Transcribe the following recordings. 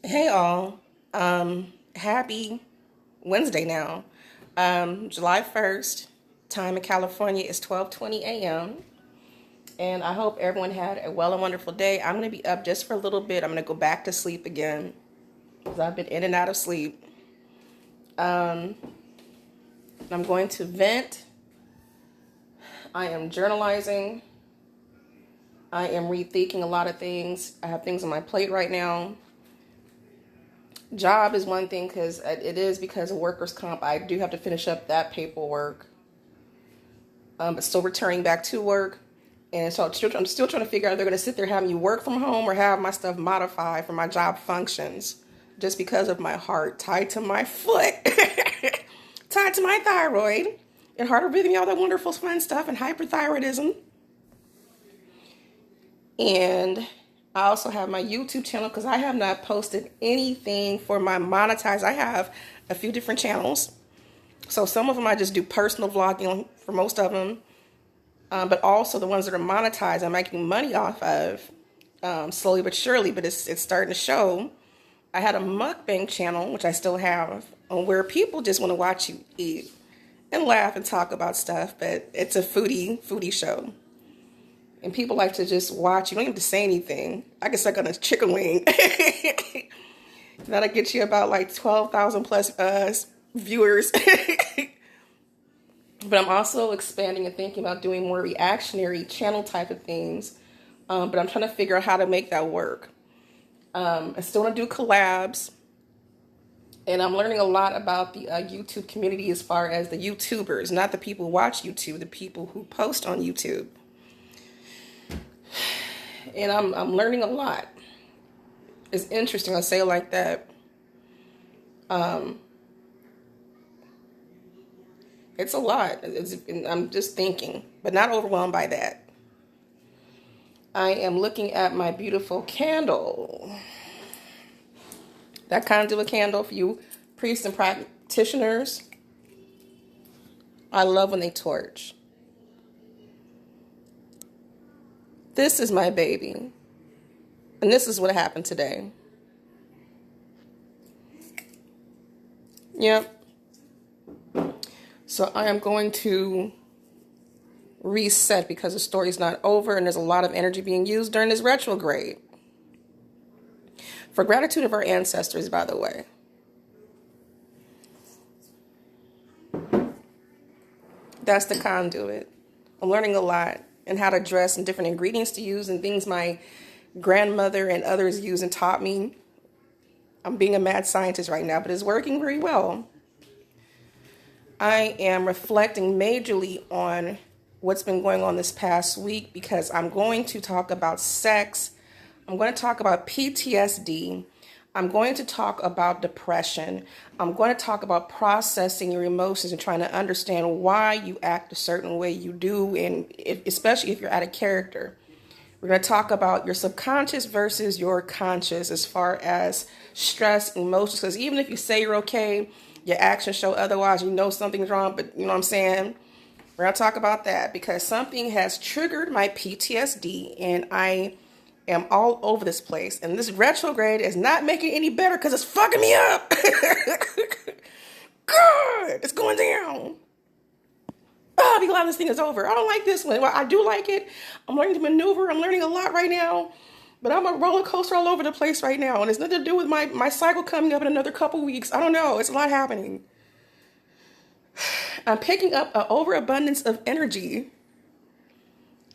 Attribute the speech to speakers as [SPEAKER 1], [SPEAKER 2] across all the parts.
[SPEAKER 1] Hey all, happy Wednesday now. July 1st, time in California is 12:20 a.m. And I hope everyone had a well and wonderful day. I'm going to be up just for a little bit. I'm going to go back to sleep again because I've been in and out of sleep. I'm going to vent. I am journalizing. I am rethinking a lot of things. I have things on my plate right now. Job is one thing because it is because of workers' comp. I do have to finish up that paperwork, but still returning back to work. And so I'm still trying to figure out if they're going to sit there having you work from home or have my stuff modified for my job functions just because of my heart tied to my foot, tied to my thyroid, and heart rhythm, all that wonderful fun stuff, and hyperthyroidism. And I also have my YouTube channel because I have not posted anything for my monetized. I have a few different channels. So some of them I just do personal vlogging for most of them. But also the ones that are monetized, I'm making money off of slowly but surely. But it's starting to show. I had a mukbang channel, which I still have, where people just want to watch you eat and laugh and talk about stuff. But it's a foodie show. And people like to just watch. You don't have to say anything. I can suck on a chicken wing. That'll get you about like 12,000 plus viewers. But I'm also expanding and thinking about doing more reactionary channel type of things. But I'm trying to figure out how to make that work. I still want to do collabs. And I'm learning a lot about the YouTube community as far as the YouTubers. Not the people who watch YouTube, the people who post on YouTube. And I'm learning a lot. It's interesting, I'll say it like that. It's a lot. I'm just thinking, but not overwhelmed by that. I am looking at my beautiful candle. That conduit candle for you priests and practitioners. I love when they torch. This is my baby. And this is what happened today. Yep. So I am going to reset because the story's not over and there's a lot of energy being used during this retrograde. For gratitude of our ancestors, by the way. That's the conduit. I'm learning a lot. And how to dress and different ingredients to use and things my grandmother and others use and taught me. I'm being a mad scientist right now, but it's working very well. I am reflecting majorly on what's been going on this past week because I'm going to talk about sex. I'm going to talk about PTSD. I'm going to talk about depression. I'm going to talk about processing your emotions and trying to understand why you act a certain way you do, and especially if you're out of character. We're going to talk about your subconscious versus your conscious as far as stress, emotions, because even if you say you're okay, your actions show otherwise, you know something's wrong, but you know what I'm saying? We're going to talk about that because something has triggered my PTSD, and I am all over this place, and this retrograde is not making it any better because it's fucking me up. God, it's going down. Oh, I'll be glad this thing is over. I don't like this one. Well, I do like it. I'm learning to maneuver. I'm learning a lot right now, but I'm a roller coaster all over the place right now, and it's nothing to do with my cycle coming up in another couple weeks. I don't know. It's a lot happening. I'm picking up an overabundance of energy.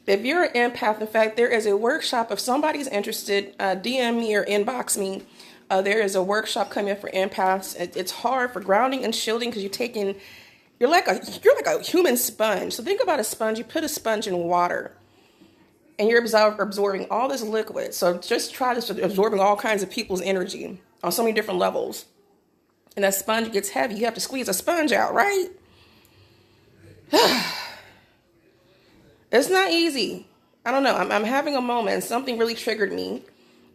[SPEAKER 1] If you're an empath, in fact, there is a workshop. If somebody's interested, DM me or inbox me. There is a workshop coming up for empaths. It's hard for grounding and shielding because you're like a human sponge. So think about a sponge. You put a sponge in water, and you're absorbing all this liquid. So just try this absorbing all kinds of people's energy on so many different levels. And that sponge gets heavy. You have to squeeze a sponge out, right? It's not easy. I don't know. I'm having a moment. Something really triggered me.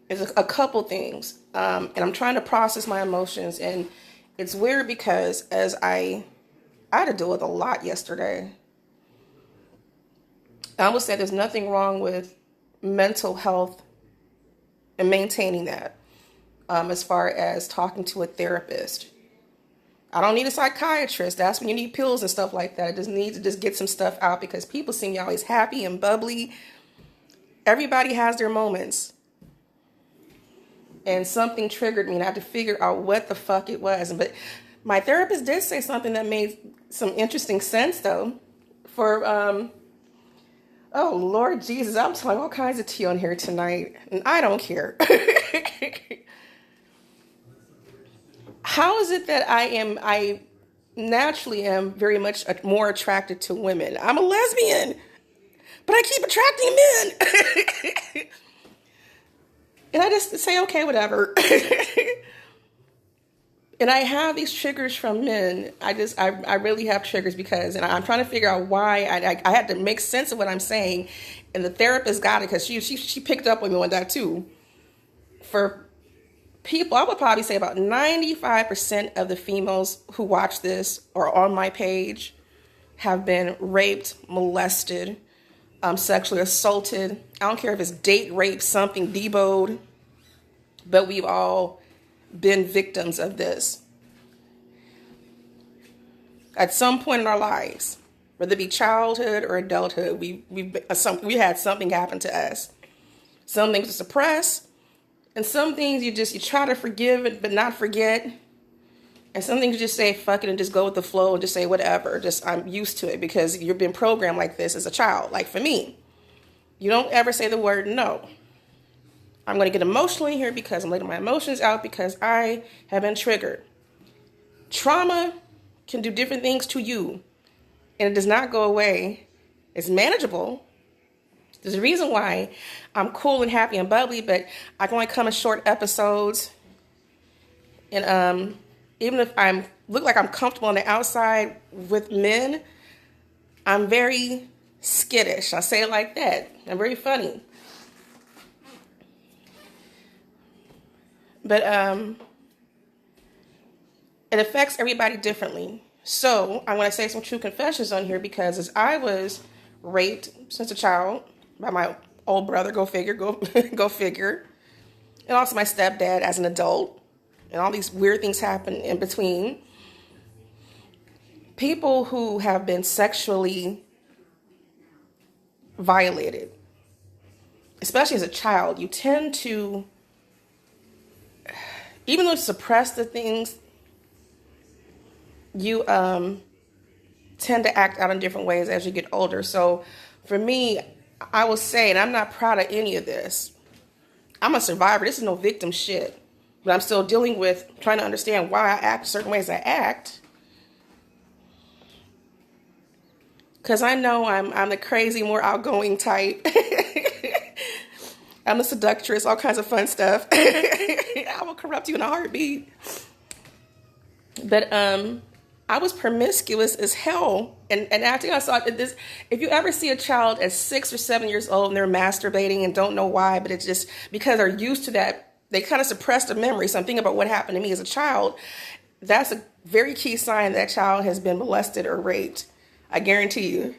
[SPEAKER 1] It's a couple things. And I'm trying to process my emotions. And it's weird because as I had to deal with a lot yesterday. I would say there's nothing wrong with mental health and maintaining that. as far as talking to a therapist. I don't need a psychiatrist. That's when you need pills and stuff like that. I just need to just get some stuff out because people seem always happy and bubbly. Everybody has their moments. And something triggered me and I had to figure out what the fuck it was. But my therapist did say something that made some interesting sense though. For, oh Lord Jesus, I'm telling all kinds of tea on here tonight. And I don't care. How is it that I naturally am very much more attracted to women? I'm a lesbian, but I keep attracting men. And I just say, okay, whatever. And I have these triggers from men. I really have triggers because, and I'm trying to figure out why. I had to make sense of what I'm saying. And the therapist got it because she picked up on me on that too. For people, I would probably say about 95% of the females who watch this or on my page have been raped, molested, sexually assaulted. I don't care if it's date rape, something, deboed, but we've all been victims of this at some point in our lives, whether it be childhood or adulthood. We had something happen to us. Some things to suppress, and some things you try to forgive it but not forget. And some things you just say fuck it and just go with the flow and just say whatever. Just I'm used to it because you've been programmed like this as a child. Like for me, you don't ever say the word no. I'm going to get emotional in here because I'm letting my emotions out because I have been triggered. Trauma can do different things to you, and it does not go away. It's manageable. There's a reason why I'm cool and happy and bubbly, but I can only come in short episodes. And even if I look like I'm comfortable on the outside with men, I'm very skittish. I'll say it like that. I'm very funny. But it affects everybody differently. So I want to say some true confessions on here because as I was raped since a child by my old brother, go figure, go figure, and also my stepdad as an adult, and all these weird things happen in between. People who have been sexually violated, especially as a child, you tend to, even though you suppress the things, you tend to act out in different ways as you get older. So for me, I will say, and I'm not proud of any of this, I'm a survivor. This is no victim shit. But I'm still dealing with trying to understand why I act certain ways I act. Because I know I'm the crazy, more outgoing type. I'm a seductress, all kinds of fun stuff. I will corrupt you in a heartbeat. But I was promiscuous as hell. And after I saw this, if you ever see a child at 6 or 7 years old and they're masturbating and don't know why, but it's just because they're used to that, they kind of suppress the memory. So I'm thinking about what happened to me as a child. That's a very key sign that child has been molested or raped. I guarantee you.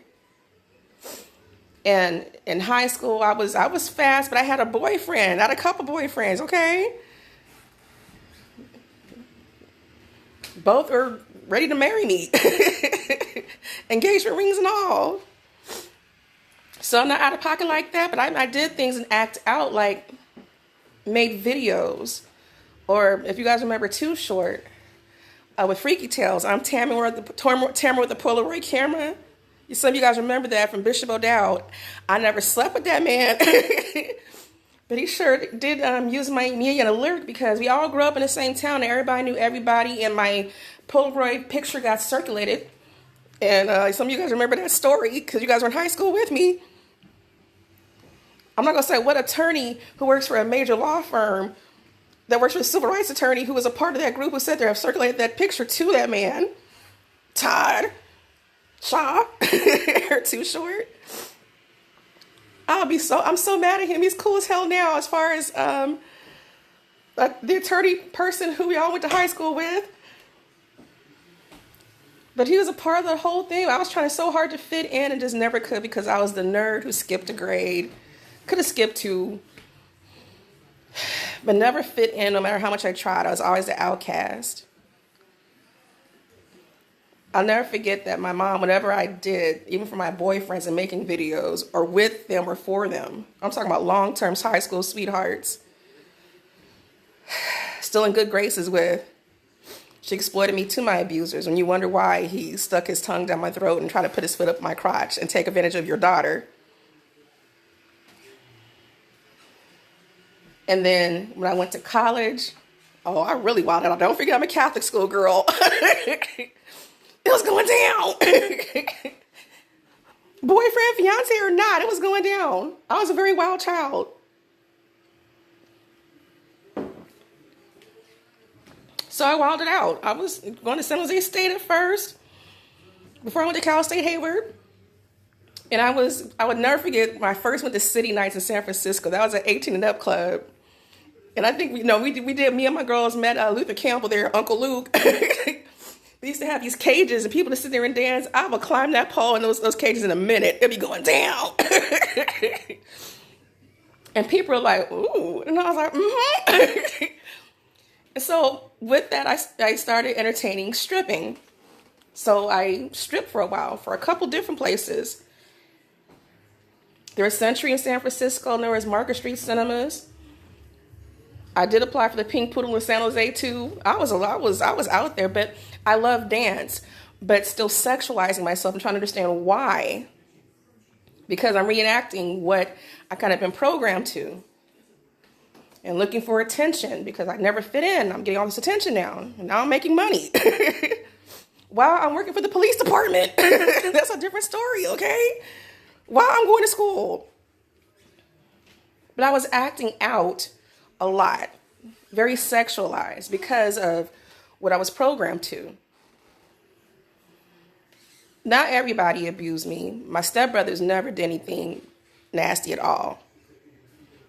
[SPEAKER 1] And in high school, I was fast, but I had a boyfriend. I had a couple boyfriends, okay? Both are ready to marry me. Engagement rings and all. So I'm not out of pocket like that, but I did things and act out like made videos. Or if you guys remember Too Short, with Freaky Tales, I'm Tamara with the Polaroid camera. Some of you guys remember that from Bishop O'Dowd. I never slept with that man. But he sure did use me in a lyric because we all grew up in the same town and everybody knew everybody, and my Polaroid picture got circulated. And some of you guys remember that story because you guys were in high school with me. I'm not going to say what attorney who works for a major law firm that works for a civil rights attorney who was a part of that group who said they have circulated that picture to that man, Todd Shaw, or Too Short. I'm so mad at him. He's cool as hell now as far as the attorney person who we all went to high school with. But he was a part of the whole thing. I was trying so hard to fit in and just never could because I was the nerd who skipped a grade. Could have skipped two. but never fit in no matter how much I tried. I was always the outcast. I'll never forget that my mom, whatever I did, even for my boyfriends and making videos, or with them or for them, I'm talking about long-term high school sweethearts, still in good graces with, she exploited me to my abusers. When you wonder why he stuck his tongue down my throat and tried to put his foot up my crotch and take advantage of your daughter. And then when I went to college, oh, I really wilded out. Don't forget I'm a Catholic school girl. It was going down. Boyfriend, fiance or not, it was going down. I was a very wild child. So I wilded out. I was going to San Jose State at first, before I went to Cal State Hayward. And I would never forget when I first went to City Nights in San Francisco. That was an 18 and up club. And I think, me and my girls met Luther Campbell there, Uncle Luke. We used to have these cages and people to sit there and dance. I would climb that pole in those cages in a minute. It'd be going down. And people are like, ooh. And I was like, mm-hmm. And so with that, I started entertaining stripping. So I stripped for a while for a couple different places. There was Century in San Francisco, and there was Market Street Cinemas. I did apply for the Pink Poodle in San Jose too. I was out there, but I love dance, but still sexualizing myself and trying to understand why. Because I'm reenacting what I kind of been programmed to. And looking for attention because I never fit in. I'm getting all this attention now. And now I'm making money. While I'm working for the police department. That's a different story, okay? While I'm going to school. But I was acting out a lot, very sexualized because of what I was programmed to. Not everybody abused me. My stepbrothers never did anything nasty at all.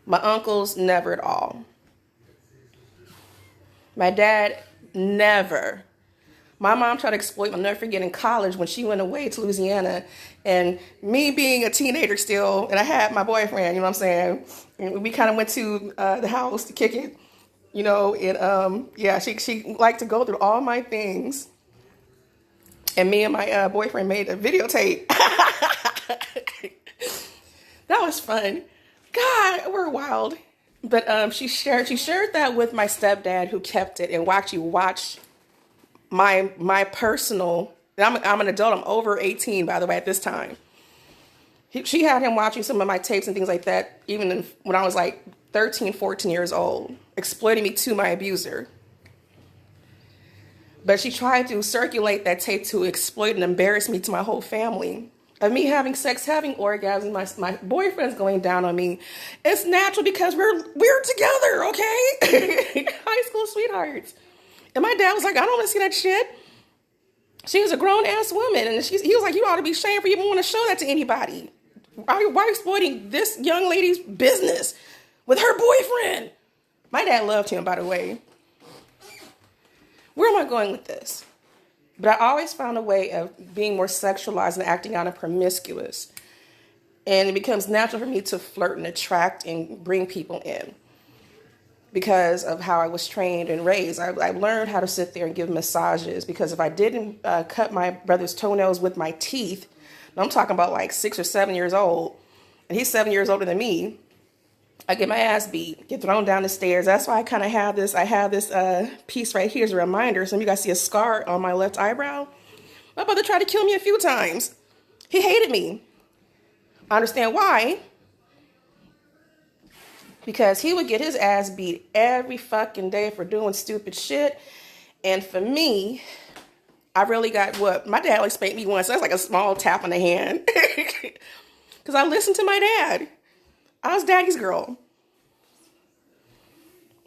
[SPEAKER 1] My uncles, never at all. My dad, never. My mom tried to exploit me. I'll never forget in college when she went away to Louisiana, and me being a teenager still, and I had my boyfriend, you know what I'm saying? And we kind of went to the house to kick it, and she liked to go through all my things. And me and my boyfriend made a videotape. That was fun. God, we're wild. But she shared that with my stepdad, who kept it and actually watched my personal. And I'm an adult. I'm over 18, by the way, at this time. She had him watching some of my tapes and things like that, even when I was like 13, 14 years old, exploiting me to my abuser. But she tried to circulate that tape to exploit and embarrass me to my whole family. Of me having sex, having orgasms, my boyfriend's going down on me. It's natural because we're together, okay? High school sweethearts. And my dad was like, I don't want to see that shit. She was a grown-ass woman. And he was like, you ought to be ashamed for you even want to show that to anybody. Why are you exploiting this young lady's business with her boyfriend? My dad loved him, by the way. Where am I going with this? But I always found a way of being more sexualized and acting out and promiscuous. And it becomes natural for me to flirt and attract and bring people in because of how I was trained and raised. I learned how to sit there and give massages because if I didn't cut my brother's toenails with my teeth, and I'm talking about like 6 or 7 years old, and he's 7 years older than me, I get my ass beat, get thrown down the stairs. That's why I kind of have this. I have this piece right here as a reminder. Some of you guys see a scar on my left eyebrow. My brother tried to kill me a few times. He hated me. I understand why. Because he would get his ass beat every fucking day for doing stupid shit. And for me, I really got whooped. My dad only spanked me once. So that's like a small tap on the hand. Because I listened to my dad. I was daddy's girl.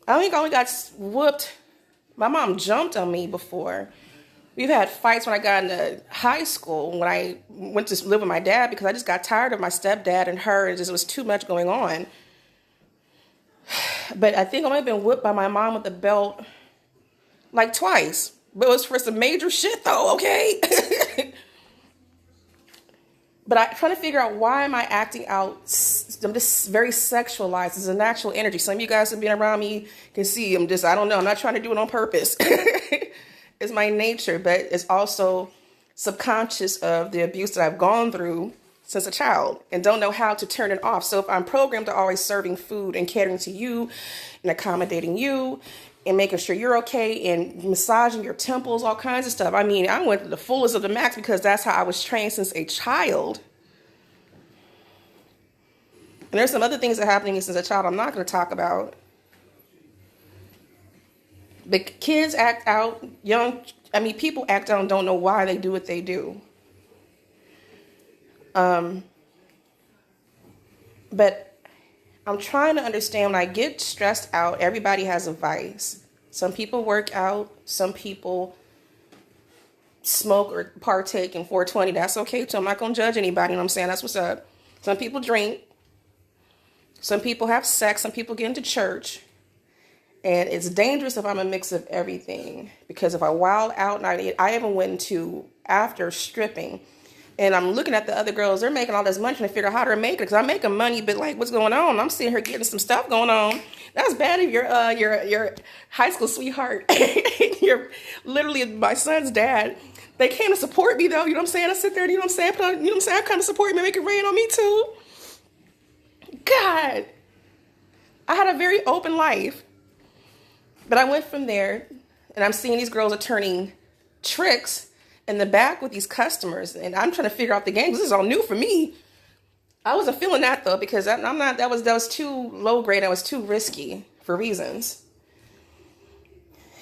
[SPEAKER 1] I think I only got whooped. My mom jumped on me before. We've had fights when I got into high school, when I went to live with my dad, because I just got tired of my stepdad and her. And it was too much going on. But I think I might have been whipped by my mom with a belt like twice. But it was for some major shit though, okay? But I'm trying to figure out, why am I acting out? I'm just very sexualized. It's a natural energy. Some of you guys have been around me can see I don't know. I'm not trying to do it on purpose. It's my nature, but it's also subconscious of the abuse that I've gone through since a child and don't know how to turn it off. So if I'm programmed to always serving food and catering to you and accommodating you and making sure you're okay and massaging your temples, all kinds of stuff. I mean, I went to the fullest of the max because that's how I was trained since a child. And there's some other things that are happening since a child I'm not going to talk about. But kids act out, people act out and don't know why they do what they do. But I'm trying to understand, when I get stressed out, everybody has a vice. Some people work out, some people smoke or partake in 420. That's okay too. I'm not going to judge anybody, you know what I'm saying? That's what's up. Some people drink. Some people have sex. Some people get into church. And it's dangerous if I'm a mix of everything. Because if I wild out, and I even went into after stripping, and I'm looking at the other girls, they're making all this money, trying to figure out how to make it. Because I'm making money, but like, what's going on? I'm sitting here getting some stuff going on. That's bad if your high school sweetheart, you're literally my son's dad. They came to support me though, you know what I'm saying? I sit there, you know what I'm saying? I kind of support me, make it rain on me too. God, I had a very open life. But I went from there, and I'm seeing these girls are turning tricks in the back with these customers, and I'm trying to figure out the game. This is all new for me. I wasn't feeling that though, because that was too low grade. That was too risky for reasons.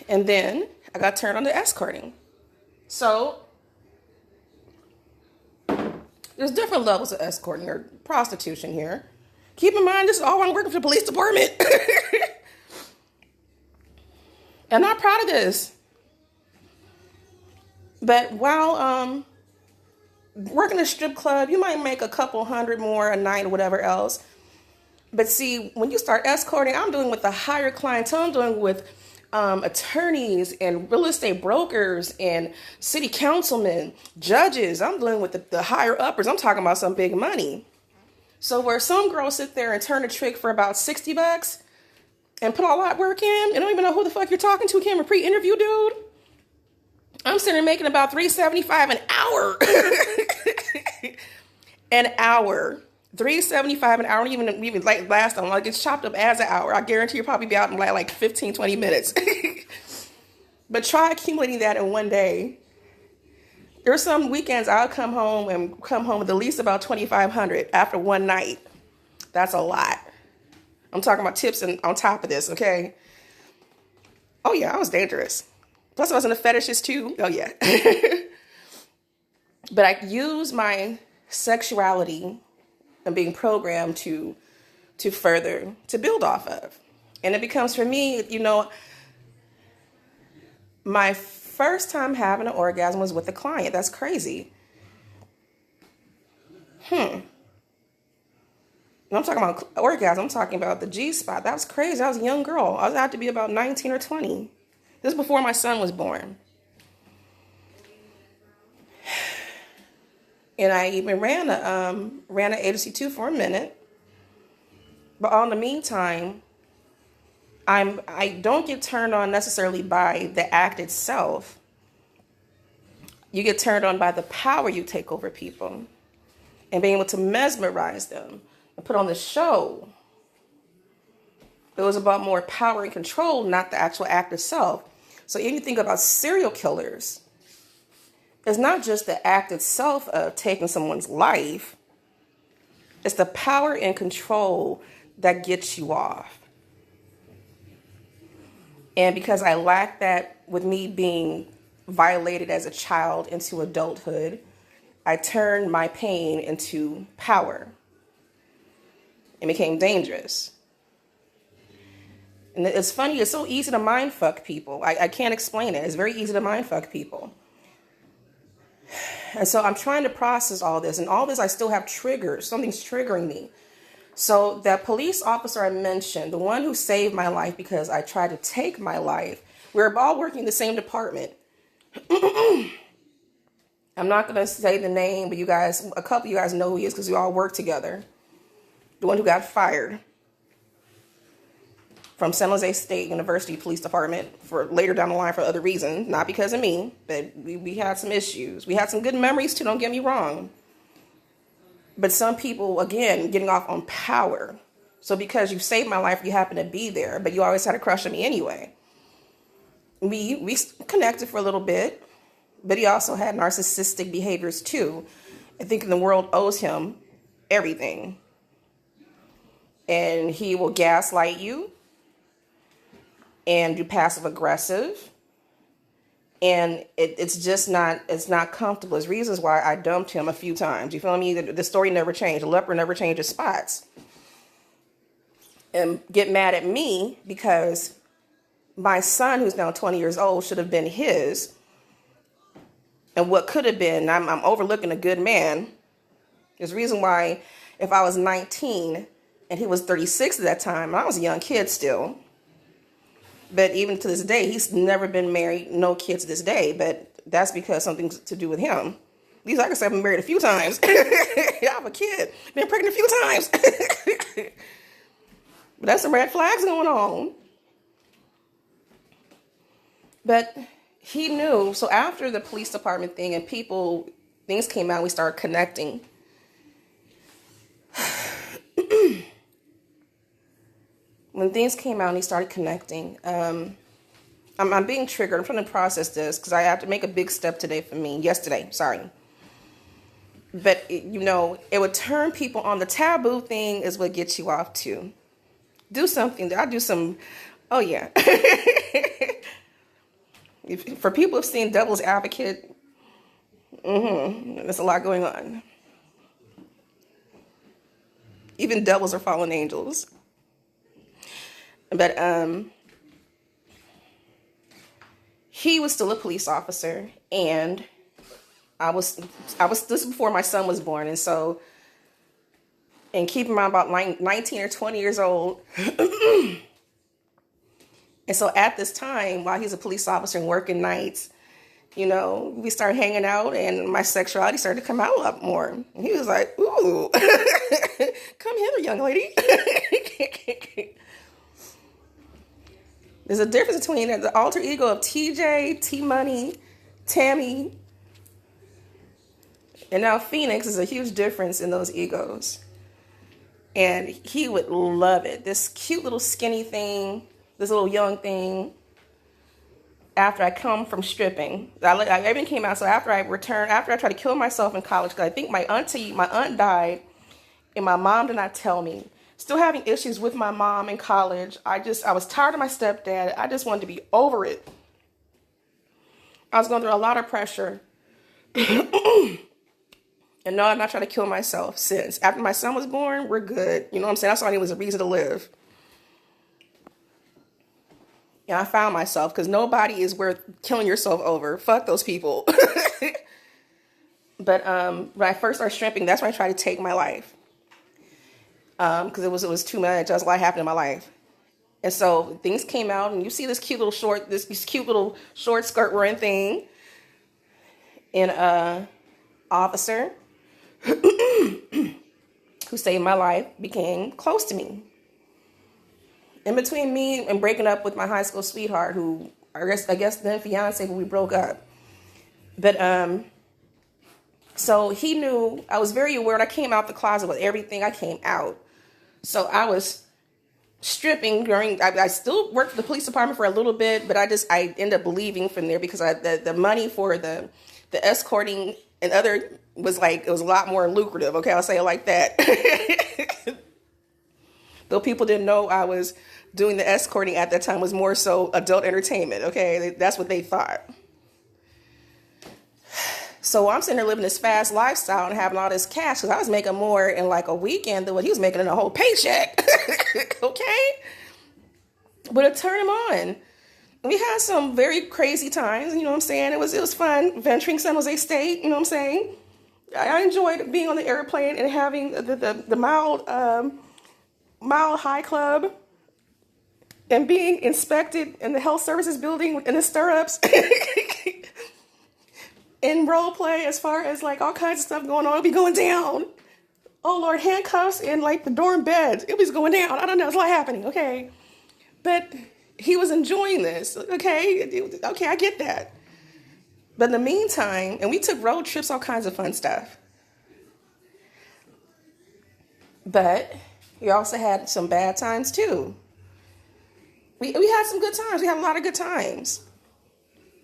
[SPEAKER 1] And then I got turned on to escorting. So there's different levels of escorting or prostitution here. Keep in mind, this is all I'm working for the police department. I'm not proud of this. But while working a strip club, you might make a couple hundred more a night or whatever else. But see, when you start escorting, I'm doing with the higher clientele. I'm doing with attorneys and real estate brokers and city councilmen, judges. I'm dealing with the higher uppers. I'm talking about some big money. So where some girls sit there and turn a trick for about $60 and put all that work in, and don't even know who the fuck you're talking to, can't even pre-interview, dude. I'm sitting there making about $3.75 an hour. An hour. $3.75 an hour. Don't even like last time. Like, it's chopped up as an hour. I guarantee you'll probably be out in like 15, 20 minutes. But try accumulating that in one day. There are some weekends I'll come home with at least about $2,500 after one night. That's a lot. I'm talking about tips and on top of this, okay? Oh yeah, I was dangerous. Plus I was into fetishes too. Oh yeah. But I use my sexuality and being programmed to further, to build off of. And it becomes, for me, my first time having an orgasm was with a client. That's crazy. I'm talking about orgasm. I'm talking about the G-spot. That was crazy. I was a young girl. I had to be about 19 or 20. This is before my son was born. And I even ran an agency too for a minute. But in the meantime, I don't get turned on necessarily by the act itself. You get turned on by the power you take over people and being able to mesmerize them and put on the show. It was about more power and control, not the actual act itself. So if you think about serial killers, it's not just the act itself of taking someone's life. It's the power and control that gets you off. And because I lacked that with me being violated as a child into adulthood, I turned my pain into power. It became dangerous. And it's funny, it's so easy to mind fuck people. I can't explain it. It's very easy to mind fuck people. And so I'm trying to process all this. And all this, I still have triggers. Something's triggering me. So that police officer I mentioned, the one who saved my life because I tried to take my life, we were all working in the same department. I'm not going to say the name, but you guys, a couple of you guys know who he is because we all work together. The one who got fired from San Jose State University Police Department for later down the line for other reasons, not because of me, but we had some issues. We had some good memories too, don't get me wrong. But some people, again, getting off on power. So because you saved my life, you happen to be there, but you always had a crush on me anyway. We connected for a little bit, but he also had narcissistic behaviors too. I think the world owes him everything. And he will gaslight you and do passive aggressive. And it's not comfortable. There's reasons why I dumped him a few times. You feel me? The story never changed. The leopard never changes spots. And get mad at me because my son, who's now 20 years old, should have been his. And what could have been, I'm overlooking a good man. There's a reason why if I was 19 and he was 36 at that time, I was a young kid still. But even to this day, he's never been married, no kids to this day. But that's because something to do with him. At least I can say I've been married a few times. I have a kid, been pregnant a few times. But that's some red flags going on. But he knew. So after the police department thing and things came out, we started connecting. When things came out and he started connecting, I'm being triggered. I'm trying to process this because I have to make a big step yesterday, sorry. But, it would turn people on. The taboo thing is what gets you off too. Do something. I'll do some, oh yeah. For people who've seen Devil's Advocate, there's a lot going on. Even devils are fallen angels. But he was still a police officer, and I was this before my son was born, and so, and keep in mind about 19 or 20 years old. And so at this time, while he's a police officer and working nights, we started hanging out and my sexuality started to come out a lot more. And he was like, ooh, come hither, young lady. There's a difference between the alter ego of TJ, T-Money, Tammy, and now Phoenix. Is a huge difference in those egos. And he would love it. This cute little skinny thing, this little young thing, after I come from stripping. Everything came out. So after I tried to kill myself in college, because I think my aunt died, and my mom did not tell me. Still having issues with my mom in college. I was tired of my stepdad. I just wanted to be over it. I was going through a lot of pressure. And no, I've not tried to kill myself since. After my son was born, we're good. You know what I'm saying? That's all I need was a reason to live. And I found myself, because nobody is worth killing yourself over. Fuck those people. But when I first started stripping, that's when I tried to take my life. Because it was too much. Just a lot happened in my life. And so things came out, and you see this cute little short skirt wearing thing. And officer who saved my life became close to me. In between me and breaking up with my high school sweetheart, who I guess then fiance, but we broke up. But so he knew. I was very aware. And I came out the closet with everything. I came out. So I was stripping during. I still worked for the police department for a little bit, but I ended up leaving from there because the money for the escorting and other was it was a lot more lucrative. Okay, I'll say it like that. Though people didn't know I was doing the escorting at that time, was more so adult entertainment. Okay, that's what they thought. So I'm sitting there living this fast lifestyle and having all this cash because I was making more in like a weekend than what he was making in a whole paycheck. Okay, but it turned him on. We had some very crazy times. You know what I'm saying? It was fun venturing San Jose State. You know what I'm saying? I enjoyed being on the airplane and having the Mile High Club and being inspected in the health services building in the stirrups. in role play as far as like all kinds of stuff going on. It'll be going down. Oh Lord, handcuffs and like the dorm beds. It was going down. I don't know. It's a lot happening. Okay. But he was enjoying this. Okay. Okay, I get that. But in the meantime, and we took road trips, all kinds of fun stuff. But we also had some bad times too. We had some good times. We had a lot of good times.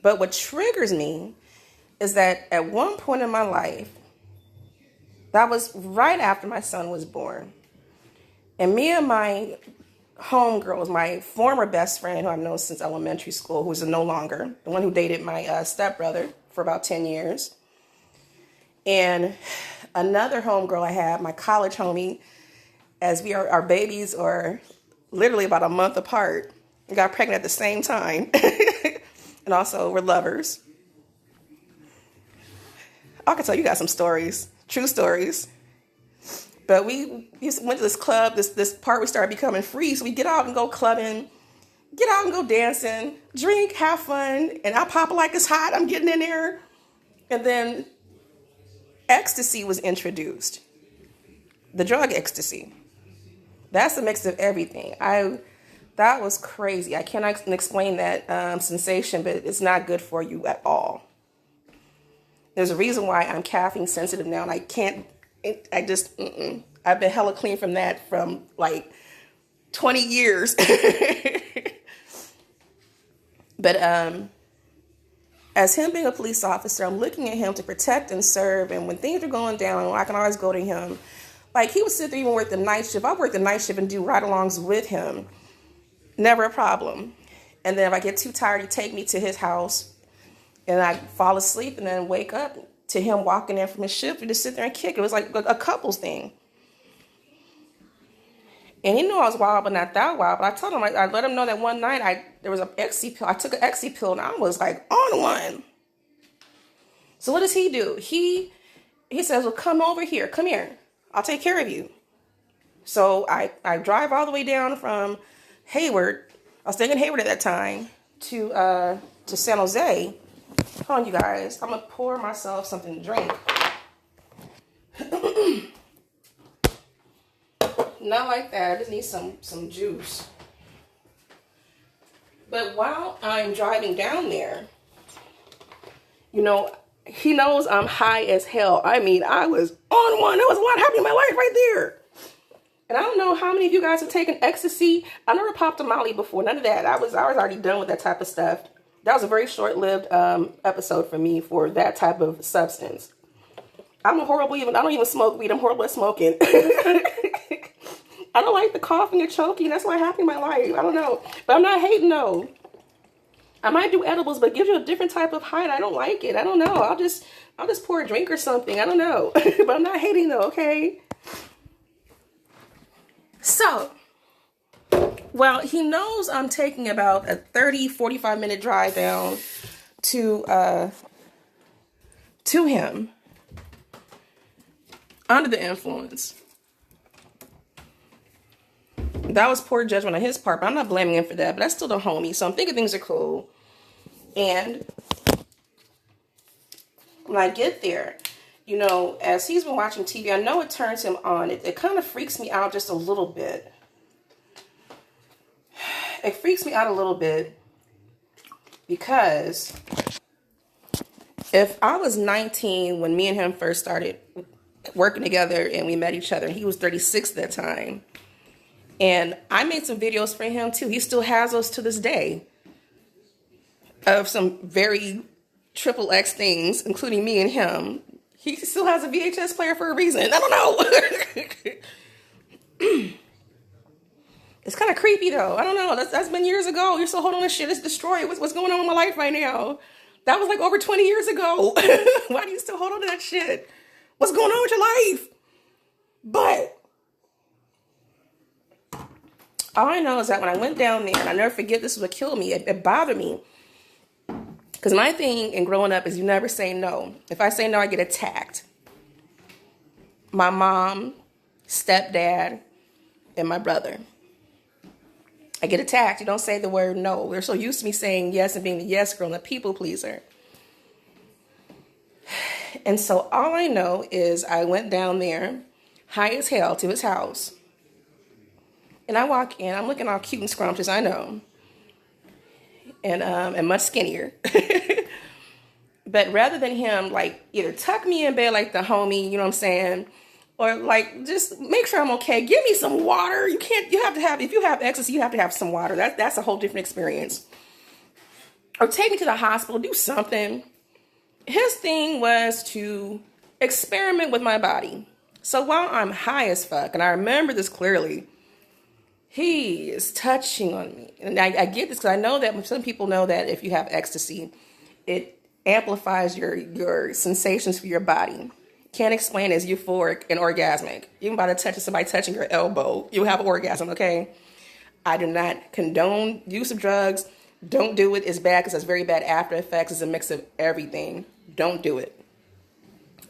[SPEAKER 1] But what triggers me is that at one point in my life, that was right after my son was born. And me and my homegirls, my former best friend who I've known since elementary school, who's no longer, the one who dated my stepbrother for about 10 years. And another homegirl I have, my college homie, as our babies are literally about a month apart. We got pregnant at the same time. And also we're lovers. I can tell you got some stories, true stories. But we went to this club, this part we started becoming free. So we get out and go clubbing, get out and go dancing, drink, have fun. And I pop it like it's hot. I'm getting in there. And then ecstasy was introduced. The drug ecstasy. That's a mix of everything. That was crazy. I cannot explain that sensation, but it's not good for you at all. There's a reason why I'm caffeine sensitive now, and I can't, I've been hella clean from that from like 20 years. But as him being a police officer, I'm looking at him to protect and serve, and when things are going down, I can always go to him. Like, he would sit there, even work the night shift. I work the night shift and do ride-alongs with him. Never a problem. And then if I get too tired, he'd take me to his house, and I'd fall asleep and then wake up to him walking in from his shift and just sit there and kick. It was like a couples thing. And he knew I was wild, but not that wild. But I told him, I let him know that one night there was an ecstasy pill. I took an ecstasy pill, and I was like on one. So what does he do? He says, well, come over here. Come here. I'll take care of you. So I drive all the way down from Hayward. I was staying in Hayward at that time to San Jose. Hold on, you guys. I'm gonna pour myself something to drink. Not like that. I just need some juice. But while I'm driving down there, he knows I'm high as hell. I mean, I was on one. There was a lot happening in my life right there. And I don't know how many of you guys have taken ecstasy. I never popped a Molly before. None of that. I was already done with that type of stuff. That was a very short-lived episode for me for that type of substance. I don't even smoke weed. I'm horrible at smoking. I don't like the coughing and choking. That's what happened in my life. I don't know. But I'm not hating, though. I might do edibles, but it gives you a different type of high. I don't like it. I don't know. I'll just pour a drink or something. I don't know. But I'm not hating, though, okay? So, well, he knows I'm taking about a 30, 45-minute drive down to him under the influence. That was poor judgment on his part, but I'm not blaming him for that. But that's still the homie, so I'm thinking things are cool. And when I get there, as he's been watching TV, I know it turns him on. It kind of freaks me out just a little bit. It freaks me out a little bit because if I was 19 when me and him first started working together and we met each other, he was 36 at that time. And I made some videos for him too. He still has those to this day of some very triple X things, including me and him. He still has a VHS player for a reason. I don't know. It's kind of creepy though. I don't know. That's been years ago. You're still holding on to shit. It's destroyed. What's going on in my life right now? That was like over 20 years ago. Why do you still hold on to that shit? What's going on with your life? But all I know is that when I went down there, and I never forget, this is what killed me. It bothered me. Because my thing in growing up is you never say no. If I say no, I get attacked. My mom, stepdad, and my brother. I get attacked. You don't say the word no. They're so used to me saying yes and being the yes girl and a people pleaser. And so all I know is I went down there high as hell to his house. And I walk in, I'm looking all cute and scrumptious, I know. And much skinnier. But rather than him like either tuck me in bed like the homie, you know what I'm saying? Or like just make sure I'm okay. Give me some water. You have to have, if you have ecstasy, you have to have some water. That's a whole different experience. Or take me to the hospital, do something. His thing was to experiment with my body. So while I'm high as fuck, and I remember this clearly, he is touching on me. And I get this because I know that some people know that if you have ecstasy, it amplifies your sensations for your body. Can't explain it as euphoric and orgasmic. Even by the touch of somebody touching your elbow, you have an orgasm, okay? I do not condone use of drugs. Don't do it. It's bad because it's very bad after effects. It's a mix of everything. Don't do it.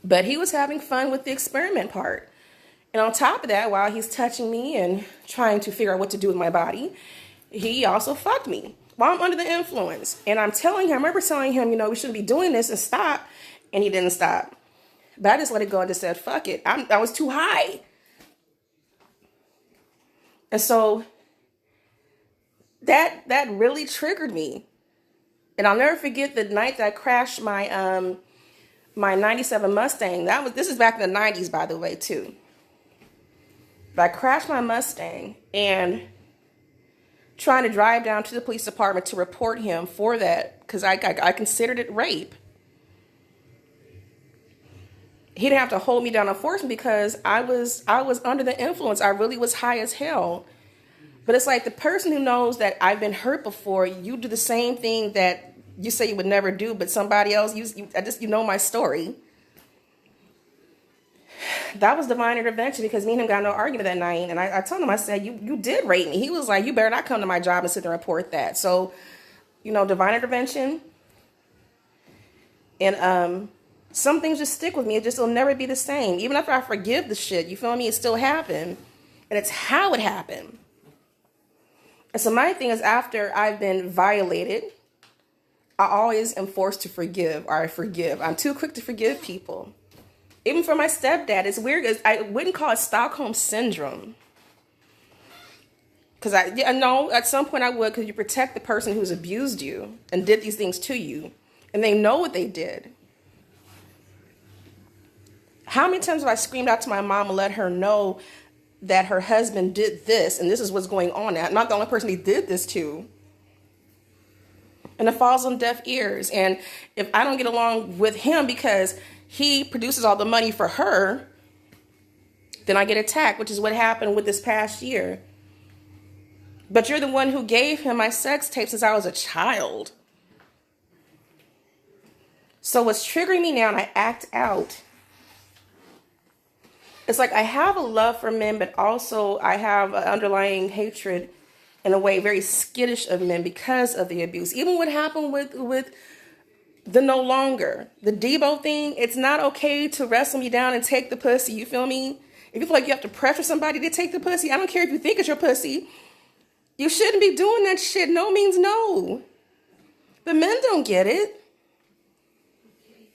[SPEAKER 1] But he was having fun with the experiment part. And on top of that, while he's touching me and trying to figure out what to do with my body, he also fucked me while I'm under the influence. And I remember telling him, we shouldn't be doing this and stop. And he didn't stop. But I just let it go and just said, fuck it. I was too high. And so that really triggered me. And I'll never forget the night that I crashed my 97 Mustang. This is back in the 90s, by the way, too. But I crashed my Mustang and trying to drive down to the police department to report him for that because I considered it rape. He didn't have to hold me down and force me because I was under the influence. I really was high as hell. But it's like the person who knows that I've been hurt before, you do the same thing that you say you would never do, but somebody else, you know my story. That was divine intervention because me and him got no argument that night. And I told him, I said, you did rape me. He was like, you better not come to my job and sit there and report that. So, divine intervention. And some things just stick with me. It'll never be the same. Even after I forgive the shit, you feel me? It still happened. And it's how it happened. And so my thing is after I've been violated, I always am forced to forgive or I forgive. I'm too quick to forgive people. Even for my stepdad, it's weird. I wouldn't call it Stockholm Syndrome. Because I know at some point I would because you protect the person who's abused you and did these things to you. And they know what they did. How many times have I screamed out to my mom and let her know that her husband did this and this is what's going on now? I'm not the only person he did this to. And it falls on deaf ears. And if I don't get along with him because he produces all the money for her, then I get attacked, which is what happened with this past year. But you're the one who gave him my sex tape since I was a child. So what's triggering me now and I act out, it's like I have a love for men, but also I have an underlying hatred in a way, very skittish of men because of the abuse. Even what happened with the no longer, the Debo thing, it's not okay to wrestle me down and take the pussy. You feel me? If you feel like you have to pressure somebody to take the pussy, I don't care if you think it's your pussy. You shouldn't be doing that shit. No means no. But men don't get it.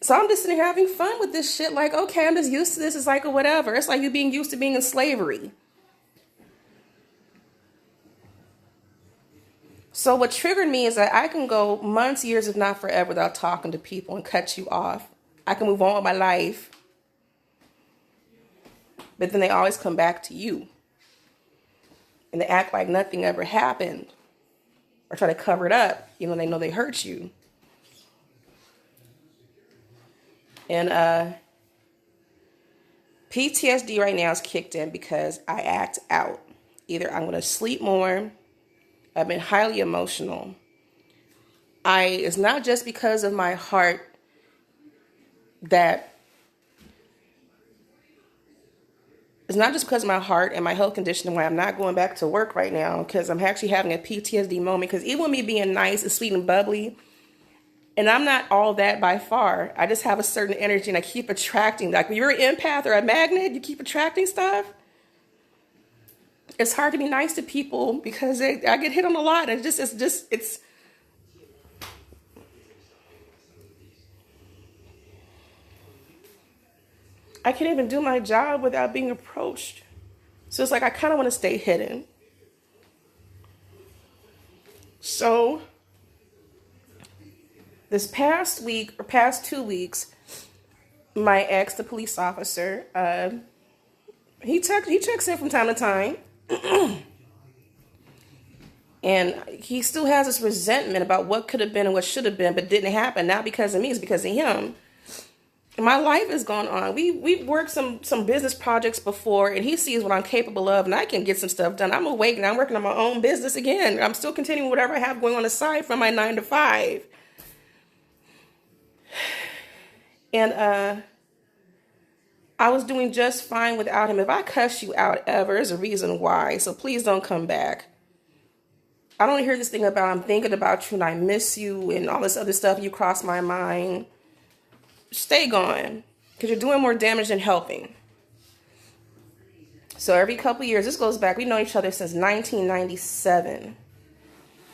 [SPEAKER 1] So I'm just sitting here having fun with this shit. Like, okay, I'm just used to this. It's like, or whatever. It's like you being used to being in slavery. So what triggered me is that I can go months, years, if not forever, without talking to people and cut you off. I can move on with my life. But then they always come back to you. And they act like nothing ever happened. Or try to cover it up, even though they know they hurt you. And PTSD right now is kicked in because I act out. Either I'm going to sleep more. I've been highly emotional. It's not just because of my heart it's not just because of my heart and my health condition and why I'm not going back to work right now, because I'm actually having a PTSD moment. Because even with me being nice and sweet and bubbly, and I'm not all that by far, I just have a certain energy and I keep attracting. Like when you're an empath or a magnet, you keep attracting stuff. It's hard to be nice to people because I get hit on a lot. And it's I can't even do my job without being approached. So it's like I kind of want to stay hidden. So this past week or past 2 weeks, my ex, the police officer, he checks in from time to time. And he still has this resentment about what could have been and what should have been, but didn't happen. Not because of me, it's because of him. And my life has gone on. We've worked some business projects before, and he sees what I'm capable of, and I can get some stuff done. I'm awake, and I'm working on my own business again. I'm still continuing whatever I have going on aside from my 9 to 5. And I was doing just fine without him. If I cuss you out ever, there's a reason why. So please don't come back. I don't hear this thing about I'm thinking about you and I miss you and all this other stuff. You cross my mind. Stay gone, because you're doing more damage than helping. So every couple years, this goes back. We've known each other since 1997.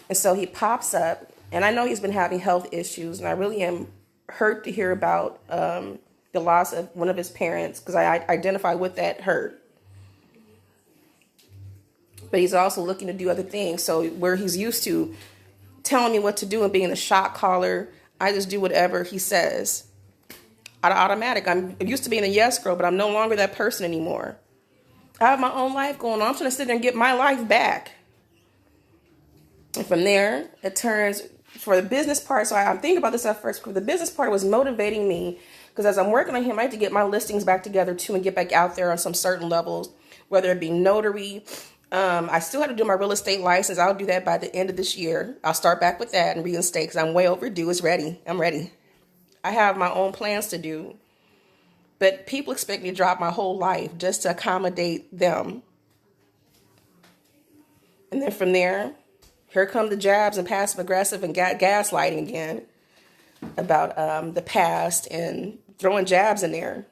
[SPEAKER 1] And so he pops up, and I know he's been having health issues, and I really am hurt to hear about the loss of one of his parents, because I identify with that hurt. But he's also looking to do other things. So where he's used to telling me what to do and being the shot caller, I just do whatever he says. Automatic. I'm used to being a yes girl, but I'm no longer that person anymore. I have my own life going on. I'm trying to sit there and get my life back. And from there, it turns for the business part. So I'm thinking about this at first. The business part was motivating me, because as I'm working on him, I have to get my listings back together too and get back out there on some certain levels, whether it be notary. I still have to do my real estate license. I'll do that by the end of this year. I'll start back with that and reinstate, because I'm way overdue. It's ready. I'm ready. I have my own plans to do. But people expect me to drop my whole life just to accommodate them. And then from there, here come the jabs and passive aggressive and gaslighting again about the past and throwing jabs in there.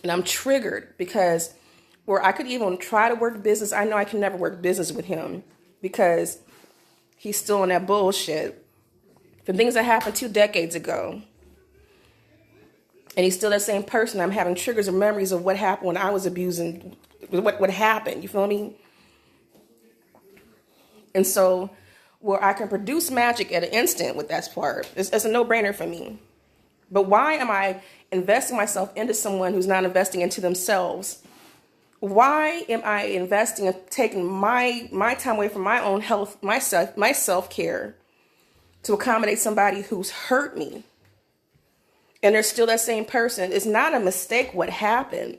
[SPEAKER 1] And I'm triggered, because where I could even try to work business, I know I can never work business with him, because he's still in that bullshit from things that happened 2 decades ago. And he's still that same person. I'm having triggers or memories of what happened when I was abusing, what happened. You feel me? And so where I can produce magic at an instant with that part, it's a no-brainer for me. But why am I investing myself into someone who's not investing into themselves? Why am I investing and taking my time away from my own health, my self-care, to accommodate somebody who's hurt me? And they're still that same person. It's not a mistake what happened.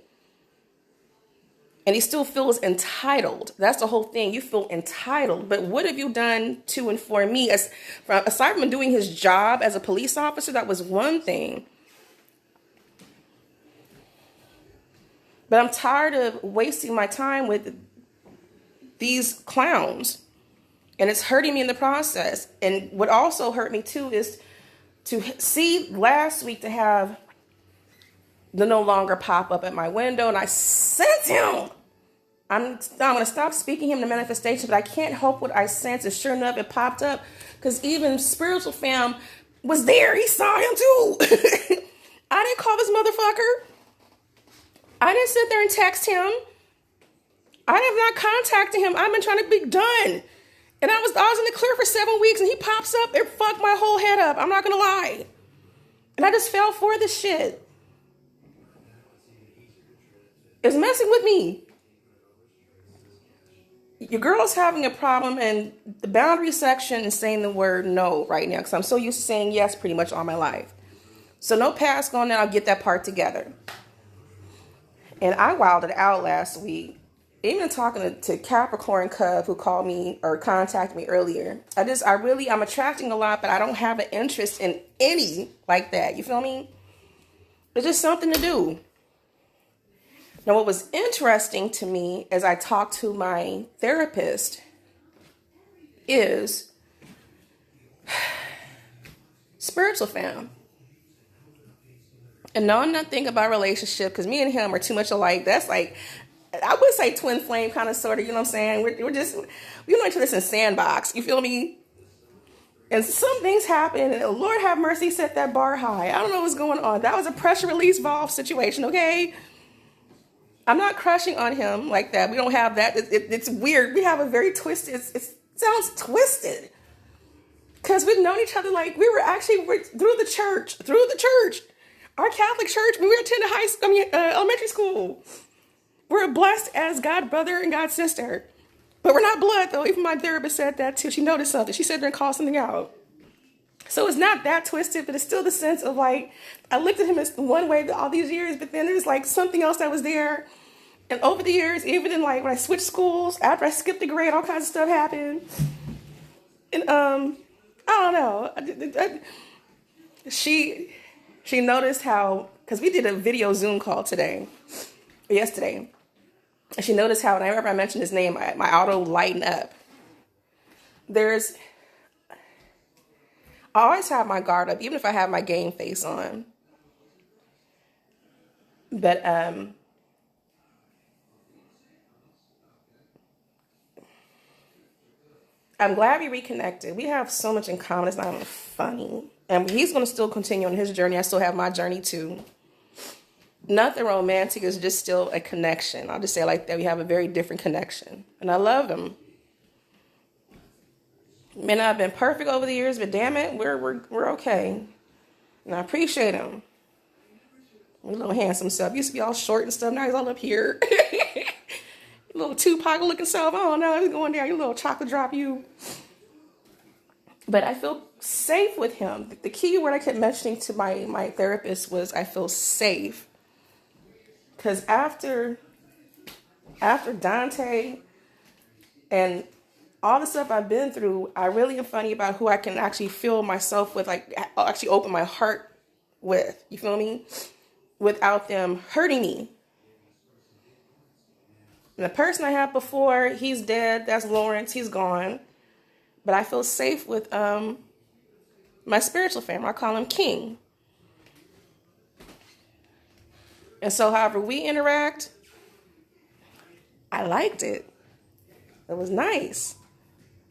[SPEAKER 1] And he still feels entitled. That's the whole thing. You feel entitled. But what have you done to and for me? Aside from doing his job as a police officer, that was one thing. But I'm tired of wasting my time with these clowns. And it's hurting me in the process. And what also hurt me too is to see last week to have the no longer pop up at my window. And I sent him. I'm going to stop speaking him to manifestation, but I can't help what I sense. And sure enough, it popped up, because even Spiritual Fam was there. He saw him too. I didn't call this motherfucker. I didn't sit there and text him. I have not contacted him. I've been trying to be done. And I was in the clear for 7 weeks, and he pops up and fucked my whole head up. I'm not going to lie. And I just fell for this shit. It's messing with me. Your girl's having a problem in the boundary section and saying the word no right now, because I'm so used to saying yes pretty much all my life. So no past going on, I'll get that part together. And I wilded out last week, even talking to Capricorn Cub, who called me or contacted me earlier. I'm attracting a lot, but I don't have an interest in any like that. You feel me? It's just something to do. Now, what was interesting to me as I talked to my therapist is Spiritual Fam. And no, I'm not thinking about relationship, because me and him are too much alike. That's like, I would say twin flame kind of sort of, you know what I'm saying? We know each other in sandbox. You feel me? And some things happen, and Lord have mercy, set that bar high. I don't know what's going on. That was a pressure release valve situation, okay? I'm not crushing on him like that. We don't have that. It's weird. We have a very twisted, it sounds twisted. Because we've known each other like we were through the church. Our Catholic church, when we were attending elementary school. We're blessed as God brother and God sister. But we're not blood, though. Even my therapist said that, too. She noticed something. She said they're call something out. So it's not that twisted, but it's still the sense of, like, I looked at him as one way all these years, but then there's, like, something else that was there. And over the years, even in, like, when I switched schools, after I skipped a grade, all kinds of stuff happened. And, I don't know. She noticed how, because we did a video Zoom call yesterday. And she noticed how whenever I mentioned his name, my auto lighten up. I always have my guard up, even if I have my game face on. But I'm glad we reconnected. We have so much in common. It's not even funny. And he's going to still continue on his journey. I still have my journey too. Nothing romantic, is just still a connection. I'll just say it like that. We have a very different connection. And I love him. May not have been perfect over the years, but damn it, we're okay. And I appreciate him. A little handsome self. Used to be all short and stuff. Now he's all up here. Little Tupac looking self. Oh no, he's going down. You little chocolate drop, you. But I feel safe with him. The key word I kept mentioning to my therapist was I feel safe. Because after Dante and all the stuff I've been through, I really am funny about who I can actually feel myself with, like actually open my heart with. You feel me? Without them hurting me. And the person I had before, he's dead. That's Lawrence. He's gone. But I feel safe with my spiritual family. I call him King. And so however we interact, I liked it. It was nice.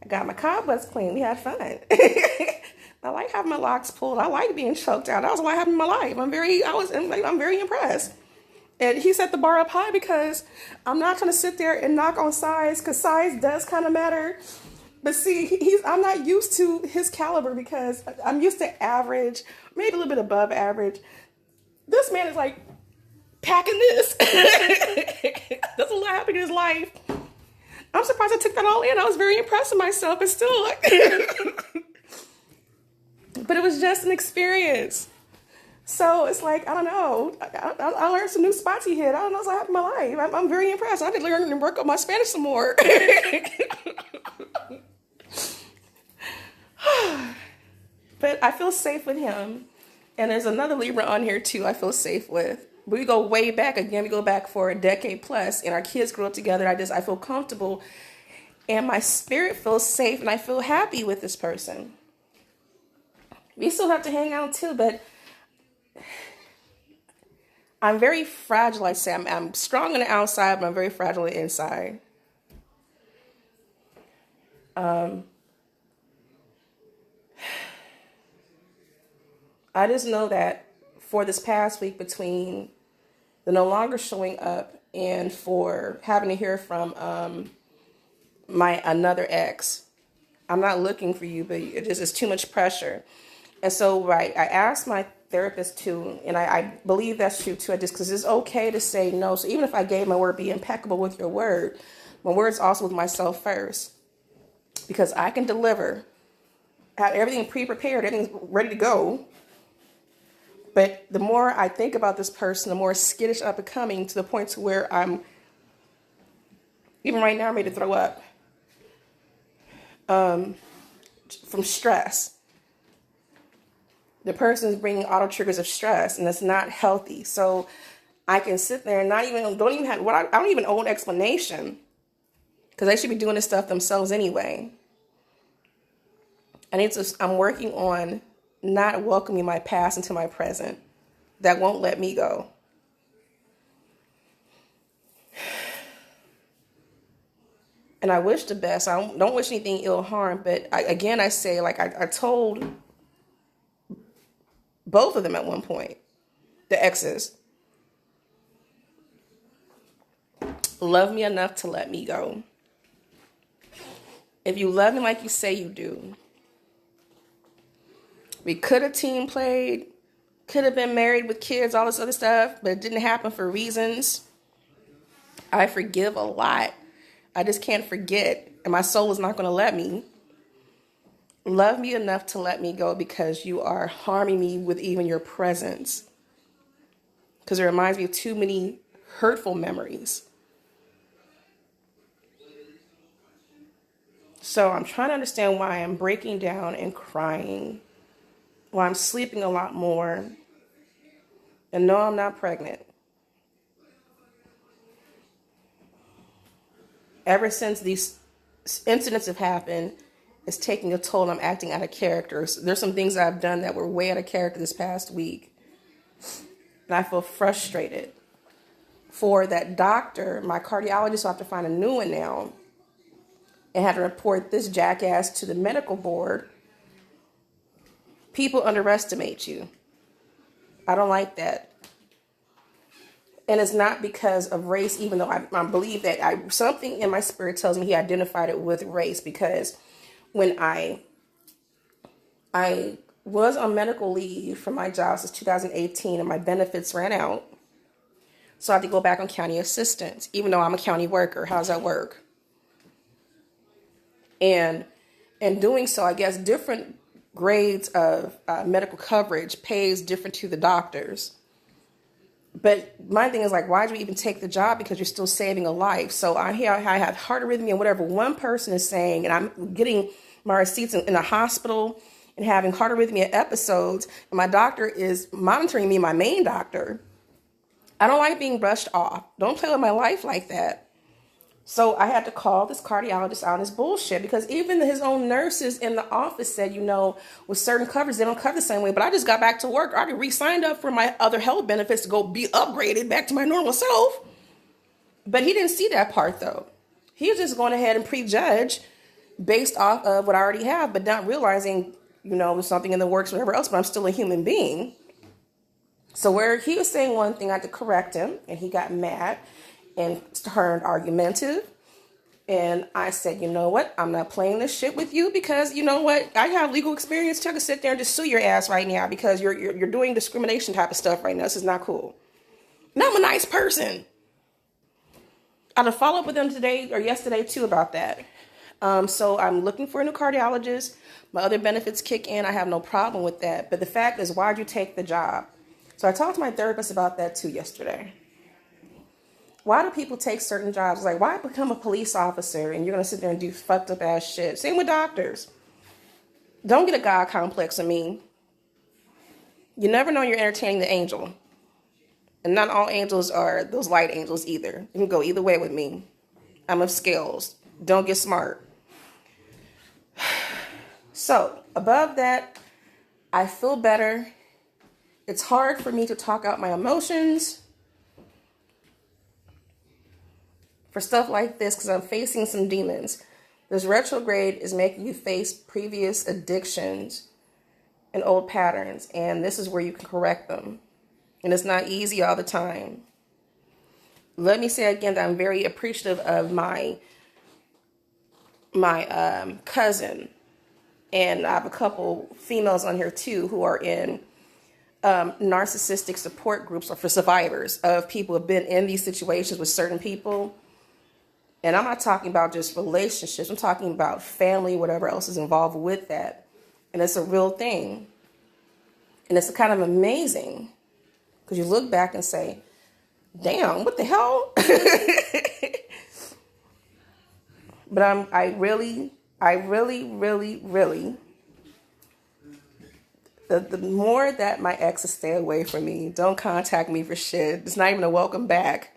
[SPEAKER 1] I got my cobwebs clean. We had fun. I like having my locks pulled. I like being choked out. That was what happened in my life. I'm very impressed. And he set the bar up high because I'm not trying to sit there and knock on size, because size does kind of matter. But see, I'm not used to his caliber because I'm used to average, maybe a little bit above average. This man is like packing this. That's a lot happening in his life. I'm surprised I took that all in. I was very impressed with myself, but still. But it was just an experience. So it's like, I don't know. I learned some new spots he hit. I don't know what's happened in my life. I'm very impressed. I did learn and work on my Spanish some more. But I feel safe with him. And there's another Libra on here too I feel safe with. We go way back again. We go back for a decade plus, and our kids grew up together. I feel comfortable, and my spirit feels safe, and I feel happy with this person. We still have to hang out too, but I'm very fragile. I say I'm strong on the outside, but I'm very fragile on the inside. I just know that for this past week, between the no longer showing up and for having to hear from my another ex, I'm not looking for you, but it just is too much pressure. And so I asked my therapist too, and I believe that's true too. Because it's okay to say no. So even if I gave my word, be impeccable with your word. My word's also with myself first, because I can deliver, have everything pre-prepared, everything's ready to go. But the more I think about this person, the more skittish I'm becoming, to the point to where I'm, even right now, I'm ready to throw up from stress. The person is bringing auto triggers of stress, and that's not healthy. So I can sit there and I don't even owe an explanation, because they should be doing this stuff themselves anyway. I'm working on not welcoming my past into my present. That won't let me go. And I wish the best. I don't wish anything ill harm. But I say, like I told both of them at one point, the exes, love me enough to let me go. If you love me like you say you do, we could have team played, could have been married with kids, all this other stuff, but it didn't happen for reasons. I forgive a lot. I just can't forget, and my soul is not going to let me. Love me enough to let me go because you are harming me with even your presence. Because it reminds me of too many hurtful memories. So I'm trying to understand why I'm breaking down and crying, why I'm sleeping a lot more, and no, I'm not pregnant. Ever since these incidents have happened, it's taking a toll. I'm acting out of character. So there's some things I've done that were way out of character this past week. And I feel frustrated. For that doctor, my cardiologist will have to find a new one now and have to report this jackass to the medical board. People underestimate you. I don't like that. And it's not because of race, even though I believe that something in my spirit tells me he identified it with race, because when I was on medical leave from my job since 2018 and my benefits ran out, so I had to go back on county assistance, even though I'm a county worker. How does that work? And in doing so, I guess different grades of medical coverage pays different to the doctors. But my thing is, like, why do you even take the job? Because you're still saving a life. So I have heart arrhythmia and whatever one person is saying, and I'm getting my receipts in a hospital and having heart arrhythmia episodes, and my doctor is monitoring me, my main doctor. I don't like being brushed off. Don't play with my life like that. So I had to call this cardiologist out on his bullshit, because even his own nurses in the office said, with certain coverage, they don't cover the same way. But I just got back to work. I already re-signed up for my other health benefits to go be upgraded back to my normal self. But he didn't see that part, though. He was just going ahead and prejudge based off of what I already have, but not realizing, there's something in the works, whatever else, but I'm still a human being. So where he was saying one thing, I had to correct him, and he got mad and turned argumentative. And I said, you know what? I'm not playing this shit with you, because you know what? I have legal experience. I can sit there and just sue your ass right now because you're doing discrimination type of stuff right now. This is not cool. And I'm a nice person. I had to follow up with them today or yesterday too about that. So I'm looking for a new cardiologist. My other benefits kick in. I have no problem with that. But the fact is, why'd you take the job? So I talked to my therapist about that too yesterday. Why do people take certain jobs? Like, why become a police officer and you're going to sit there and do fucked up ass shit? Same with doctors. Don't get a God complex of me. You never know you're entertaining the angel. And not all angels are those light angels either. You can go either way with me. I'm of scales. Don't get smart. So, above that, I feel better. It's hard for me to talk out my emotions for stuff like this because I'm facing some demons. This retrograde is making you face previous addictions and old patterns, and this is where you can correct them. And it's not easy all the time. Let me say again that I'm very appreciative of my cousin, and I have a couple females on here too who are in narcissistic support groups or for survivors of people who have been in these situations with certain people. And I'm not talking about just relationships. I'm talking about family, whatever else is involved with that. And it's a real thing. And it's kind of amazing because you look back and say, damn, what the hell? But I really, the more that my exes stay away from me, don't contact me for shit. It's not even a welcome back.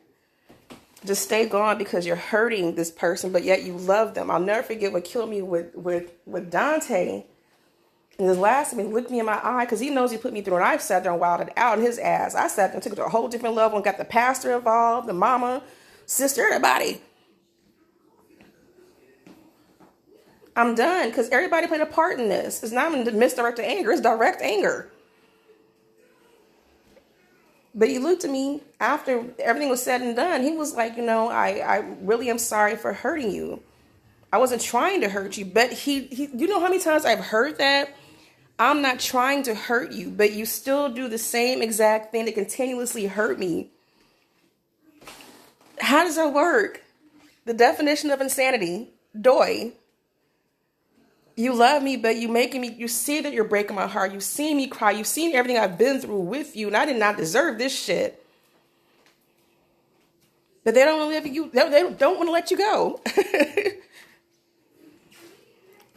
[SPEAKER 1] Just stay gone because you're hurting this person, but yet you love them. I'll never forget what killed me with Dante. And his last time, he looked me in my eye because he knows he put me through, and I sat there and wilded out in his ass. I sat there and took it to a whole different level and got the pastor involved, the mama, sister, everybody. I'm done, because everybody played a part in this. It's not misdirected anger, it's direct anger. But he looked at me after everything was said and done. He was like, I really am sorry for hurting you. I wasn't trying to hurt you. But he you know how many times I've heard that? I'm not trying to hurt you, but you still do the same exact thing to continuously hurt me. How does that work? The definition of insanity, doi. You love me, but you see that you're breaking my heart. You've seen me cry. You've seen everything I've been through with you, and I did not deserve this shit. But they don't want to let you. They don't want to let you go.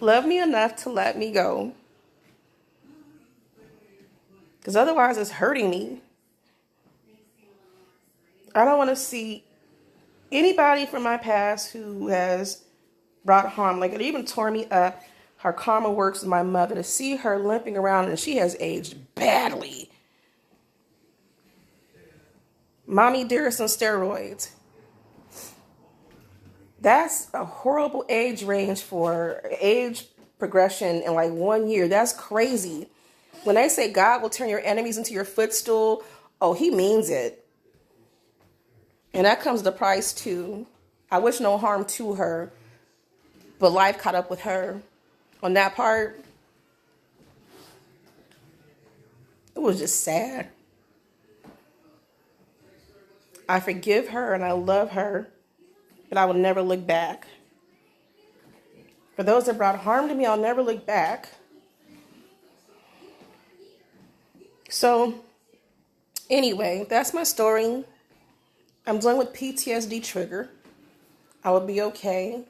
[SPEAKER 1] Love me enough to let me go, because otherwise it's hurting me. I don't want to see anybody from my past who has brought harm, like it even tore me up. Her karma works with my mother, to see her limping around, and she has aged badly. Mommy dearest on steroids. That's a horrible age range for age progression in like 1 year. That's crazy. When they say God will turn your enemies into your footstool, oh, he means it. And that comes the price too. I wish no harm to her, but life caught up with her. On that part, it was just sad. I forgive her and I love her, but I will never look back. For those that brought harm to me, I'll never look back. So, anyway, that's my story. I'm dealing with PTSD trigger. I will be okay.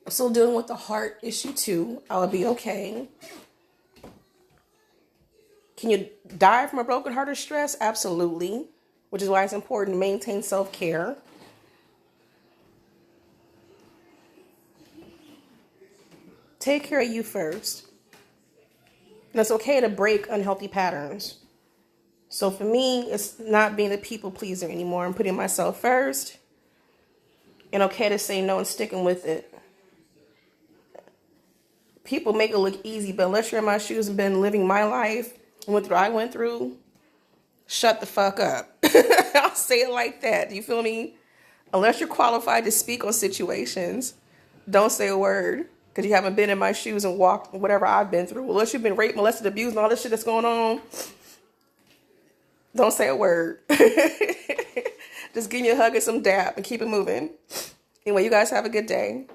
[SPEAKER 1] I'm still dealing with the heart issue too. I will be okay. Can you die from a broken heart or stress? Absolutely. Which is why it's important to maintain self-care. Take care of you first. And it's okay to break unhealthy patterns. So for me, it's not being a people pleaser anymore. I'm putting myself first. And okay to say no and sticking with it. People make it look easy, but unless you're in my shoes and been living my life and went through what I went through, shut the fuck up. I'll say it like that. Do you feel me? Unless you're qualified to speak on situations, don't say a word, because you haven't been in my shoes and walked whatever I've been through. Unless you've been raped, molested, abused, and all this shit that's going on, don't say a word. Just give me a hug and some dap and keep it moving. Anyway, you guys have a good day.